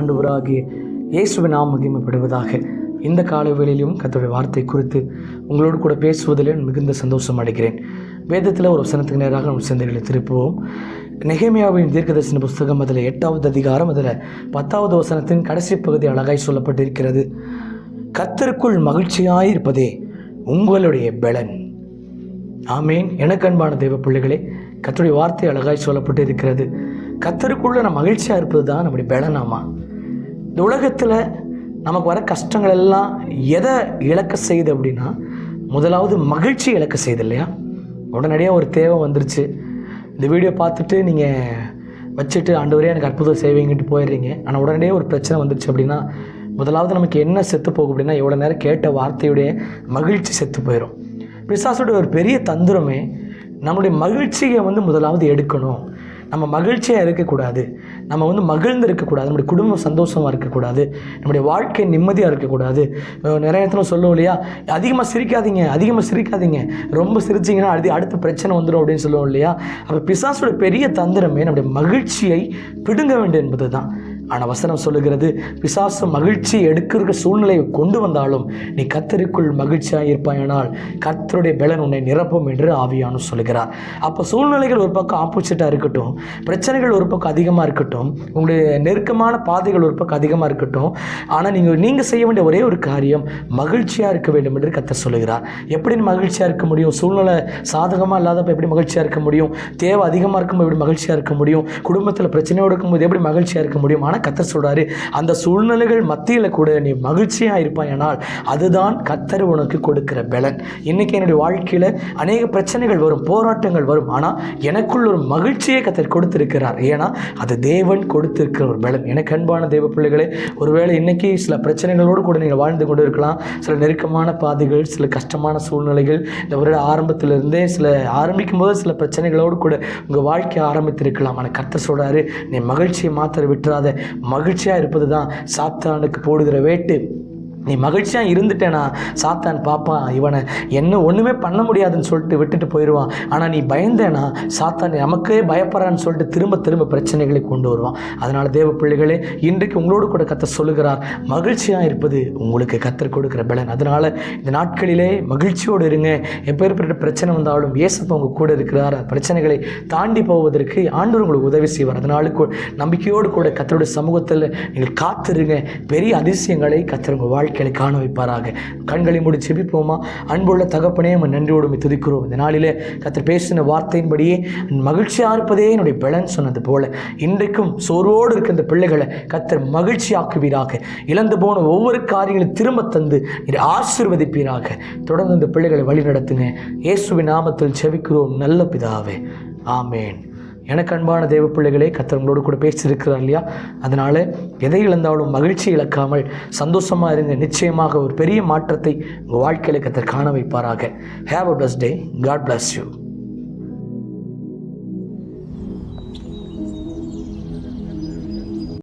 ஆண்டவராகிய இயேசுவின் நாமம் மகிமைப்படுவதாக. இந்த காலை வேளையிலும் கர்த்தருடைய வார்த்தை குறித்து உங்களோடு கூட பேசுவதில் மிகுந்த சந்தோஷம் அடைகிறேன். வேதத்தில் ஒரு வசனத்துக்கு நேராக நம்ம சிந்தனைகளை திருப்புவோம். நெகேமியாவின் தீர்க்கதரிசன புஸ்தகம் அதில் 8வது அதிகாரம் அதில் 10வது வசனத்தின் கடைசி பகுதி அழகாய் சொல்லப்பட்டிருக்கிறது. கர்த்தருக்குள் மகிழ்ச்சியாயிருப்பதே உங்களுடைய பலன். ஆமேன். எனக்கு அன்பான தெய்வ பிள்ளைகளே, கர்த்தருடைய வார்த்தை அழகாய் சொல்லப்பட்டு இருக்கிறது. கர்த்தருக்குள்ள நம்ம மகிழ்ச்சியாக இருப்பது தான் நம்முடைய பலனாமா. இந்த உலகத்தில் நமக்கு வர கஷ்டங்கள் எல்லாம் எதை இழக்க செய்யுது அப்படின்னா, முதலாவது மகிழ்ச்சி இழக்க செய்யுது இல்லையா? உடனடியாக ஒரு தேவை வந்துருச்சு, இந்த வீடியோ பார்த்துட்டு நீங்கள் வச்சுட்டு ஆண்டவரே எனக்கு அற்புதம் செய்வீங்கன்ட்டு போயிடுறீங்க. ஆனால் உடனடியே ஒரு பிரச்சனை வந்துருச்சு அப்படின்னா, முதலாவது நமக்கு என்ன செத்து போகும் அப்படின்னா, எவ்வளோ நேரம் கேட்ட வார்த்தையுடைய மகிழ்ச்சி செத்து போயிடும். பிசாசுடைய ஒரு பெரிய தந்திரமே நம்முடைய மகிழ்ச்சியை முதலாவது எடுக்கணும். நம்ம மகிழ்ச்சியாக இருக்கக்கூடாது, நம்ம மகிழ்ந்து இருக்கக்கூடாது, நம்முடைய குடும்பம் சந்தோஷமாக இருக்கக்கூடாது, நம்முடைய வாழ்க்கை நிம்மதியாக இருக்கக்கூடாது. நிறைய இடத்துல சொல்லுவோம் இல்லையா, அதிகமாக சிரிக்காதீங்க, ரொம்ப சிரிச்சிங்கன்னா அடுத்த பிரச்சனை வந்துடும் அப்படின்னு சொல்லுவோம் இல்லையா. அப்போ பிசாசோட பெரிய தந்திரமே நம்முடைய மகிழ்ச்சியை பிடுங்க வேண்டும் என்பது தான். ஆனால் வசனம் சொல்லுகிறது, பிசாசு மகிழ்ச்சி எடுக்கிற சூழ்நிலையை கொண்டு வந்தாலும் நீ கர்த்தருக்குள் மகிழ்ச்சியாக இருப்பாயானால் கர்த்தருடைய பலன் உன்னை நிரப்பும் என்று ஆவியானவர் சொல்லுகிறார். அப்போ சூழ்நிலைகள் ஒரு பக்கம் ஆப்போசிட்டாக இருக்கட்டும், பிரச்சனைகள் ஒரு பக்கம் அதிகமாக இருக்கட்டும், உங்களுடைய நெருக்கமான பாதைகள் ஒரு பக்கம் அதிகமாக இருக்கட்டும், ஆனால் நீங்கள் செய்ய வேண்டிய ஒரே ஒரு காரியம் மகிழ்ச்சியாக இருக்க வேண்டும் என்று கர்த்தர் சொல்லுகிறார். எப்படி மகிழ்ச்சியாக இருக்க முடியும்? சூழ்நிலை சாதகமாக இல்லாதப்போ எப்படி மகிழ்ச்சியாக இருக்க முடியும்? தேவை அதிகமாக இருக்கும்போது எப்படி மகிழ்ச்சியாக இருக்க முடியும்? குடும்பத்தில் பிரச்சனையோடு இருக்கும்போது எப்படி மகிழ்ச்சியாக இருக்க முடியும்? ஆனால் கர்த்தர் சொல்றாரு, அந்த சூழ்நிலைகள் மத்தியில் கூட நீ மகிழ்ச்சியா இருப்பாயானால் அதுதான் கர்த்தர் உனக்கு கொடுக்கிற பலன். இன்னைக்கு என்னுடைய வாழ்க்கையில அநேக பிரச்சனைகள் வரும், போராட்டங்கள் வரும், ஆனால் எனக்குள்ள ஒரு மகிழ்ச்சியை கர்த்தர் கொடுத்திருக்கிறார். ஏன்னா அது தேவன் கொடுத்திருக்கிற ஒரு பலன். எனக்கு அன்பான தேவ பிள்ளைகளே, ஒருவேளை இன்னைக்கு சில பிரச்சனைகளோடு கூட நீங்கள் வாழ்ந்து கொண்டு இருக்கலாம். சில நெருக்கமான பாதைகள், சில கஷ்டமான சூழ்நிலைகள், இந்த வருட ஆரம்பத்திலிருந்தே ஆரம்பிக்கும் போது சில பிரச்சனைகளோடு கூட உங்கள் வாழ்க்கையை ஆரம்பித்திருக்கலாம். ஆனால் கர்த்தர் சொல்றாரு, நீ மகிழ்ச்சியை மாத்திர விட்டுறாத. மகிழ்ச்சியாக இருப்பது தான் சாத்தானுக்கு போடுகிற வேட்டு. நீ மகிழ்ச்சியாக இருந்துட்டேனா சாத்தான் பார்ப்பான், இவனை என்ன ஒன்றுமே பண்ண முடியாதுன்னு சொல்லிட்டு விட்டுட்டு போயிடுவான். ஆனால் நீ பயந்தேனா சாத்தான் நமக்கே பயப்படுறான்னு சொல்லிட்டு திரும்ப பிரச்சனைகளை கொண்டு வருவான். அதனால் தேவ பிள்ளைகளே, இன்றைக்கு உங்களோடு கூட கர்த்தர் சொல்லுகிறார், மகிழ்ச்சியாக இருப்பது உங்களுக்கு கர்த்தர் கொடுக்குற பலன். அதனால் இந்த நாட்களிலே மகிழ்ச்சியோடு இருங்க. எப்பேற்பட்ட பிரச்சனை வந்தாலும் இயேசப்பா உங்கள் கூட இருக்கிறார். பிரச்சனைகளை தாண்டி போவதற்கு ஆண்டவர் உங்களுக்கு உதவி செய்வார். அதனால நம்பிக்கையோடு கூட கர்த்தருடைய சமூகத்தில் நீங்கள் காத்திருங்க. பெரிய அதிசயங்களை கர்த்தர் உங்கள் வாழ்க்கையை காண வைப்பாராக. கண்களை மூடி ஜெபிப்போமா? அன்புள்ள தகப்பனே, நம்ம நன்றியோடு துதிக்கிறோம். இந்த நாளிலே கர்த்தர் பேசின வார்த்தையின்படியே மகிழ்ச்சியாக இருப்பதே என்னுடைய பலன் சொன்னது போல இன்றைக்கும் சோர்வோடு இருக்க இந்த பிள்ளைகளை கர்த்தர் மகிழ்ச்சியாக்குவீராக. இழந்து போன ஒவ்வொரு காரியங்களையும் திரும்ப தந்து ஆசீர்வதிப்பீராக. தொடர்ந்து இந்த பிள்ளைகளை வழி நடத்துங்க. இயேசுவின் நாமத்தில் ஜெபிக்கிறோம் நல்ல பிதாவே, ஆமேன். எனக்கு அன்பான தேவ பிள்ளைகளே, கர்த்தர் உங்களோடு கூட பேசியிருக்கிறார் இல்லையா? அதனால் எதை இழந்தாலும் மகிழ்ச்சி இழக்காமல் சந்தோஷமாக இருங்க. நிச்சயமாக ஒரு பெரிய மாற்றத்தை உங்கள் வாழ்க்கையில் கர்த்தர் காண வைப்பாராக. Have a blessed day. God bless you.